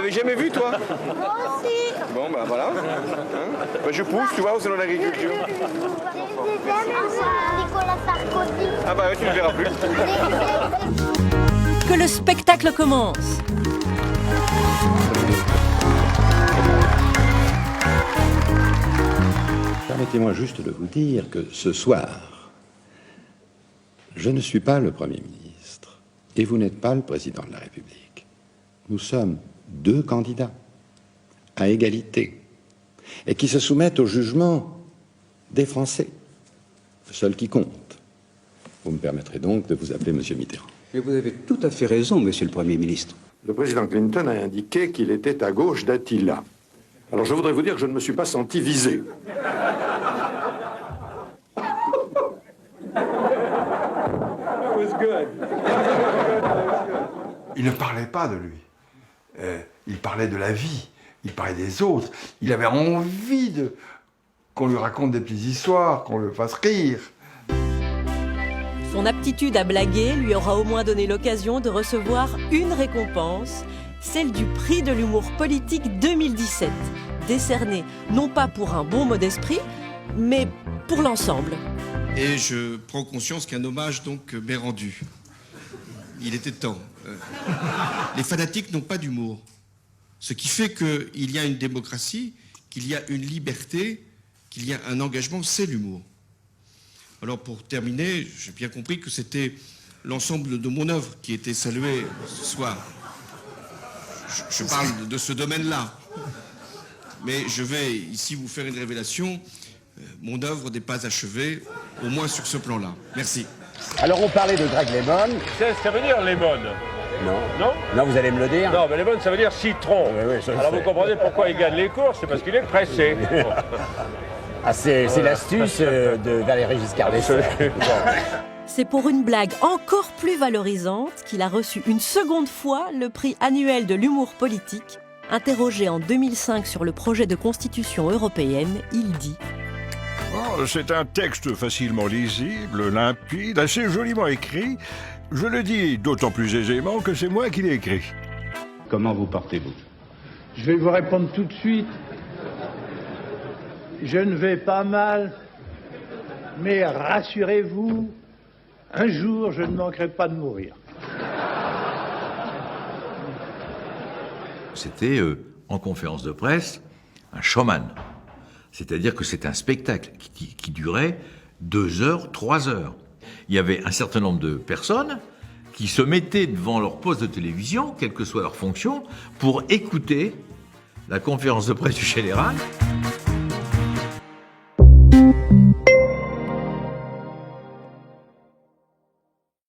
l'avais jamais vu, toi? Moi aussi. Bon, bah voilà. Bah, je pousse, tu vois, au salon de l'agriculture. J'ai jamais vu Nicolas Sarkozy. Ah bah ouais, tu ne le verras plus. Que le spectacle commence. Permettez-moi juste de vous dire que ce soir, je ne suis pas le Premier ministre et vous n'êtes pas le Président de la République. Nous sommes deux candidats à égalité et qui se soumettent au jugement des Français, le seul qui compte. Vous me permettrez donc de vous appeler Monsieur Mitterrand. Mais vous avez tout à fait raison, Monsieur le Premier ministre. Le président Clinton a indiqué qu'il était à gauche d'Attila. Alors je voudrais vous dire que je ne me suis pas senti visé. Il ne parlait pas de lui. Il parlait de la vie. Il parlait des autres. Il avait envie qu'on lui raconte des petites histoires, qu'on le fasse rire. Son aptitude à blaguer lui aura au moins donné l'occasion de recevoir une récompense, celle du prix de l'humour politique 2017, décerné non pas pour un bon mot d'esprit, mais pour l'ensemble. Et je prends conscience qu'un hommage donc m'est rendu. Il était temps. Les fanatiques n'ont pas d'humour. Ce qui fait qu'il y a une démocratie, qu'il y a une liberté, qu'il y a un engagement, c'est l'humour. Alors pour terminer, j'ai bien compris que c'était l'ensemble de mon œuvre qui était salué ce soir. Je parle de ce domaine-là. Mais je vais ici vous faire une révélation. Mon œuvre n'est pas achevée, au moins sur ce plan-là. Merci. Alors on parlait de Greg Lemon. Ça veut dire lemon. Non. Non? Non, vous allez me le dire. Non, mais lemon, ça veut dire citron. Oui, je le Alors sais. vous comprenez pourquoi il gagne les courses, c'est parce qu'il est pressé. Ah, c'est l'astuce de Valéry Giscard d'Estaing. C'est pour une blague encore plus valorisante qu'il a reçu une seconde fois le prix annuel de l'humour politique. Interrogé en 2005 sur le projet de constitution européenne, il dit: C'est un texte facilement lisible, limpide, assez joliment écrit. Je le dis d'autant plus aisément que c'est moi qui l'ai écrit. Comment vous portez-vous? Je vais vous répondre tout de suite. Je ne vais pas mal, mais rassurez-vous, un jour, je ne manquerai pas de mourir. C'était, en conférence de presse, un showman. C'est-à-dire que c'est un spectacle qui durait 2 heures, 3 heures. Il y avait un certain nombre de personnes qui se mettaient devant leur poste de télévision, quelle que soit leur fonction, pour écouter la conférence de presse du général.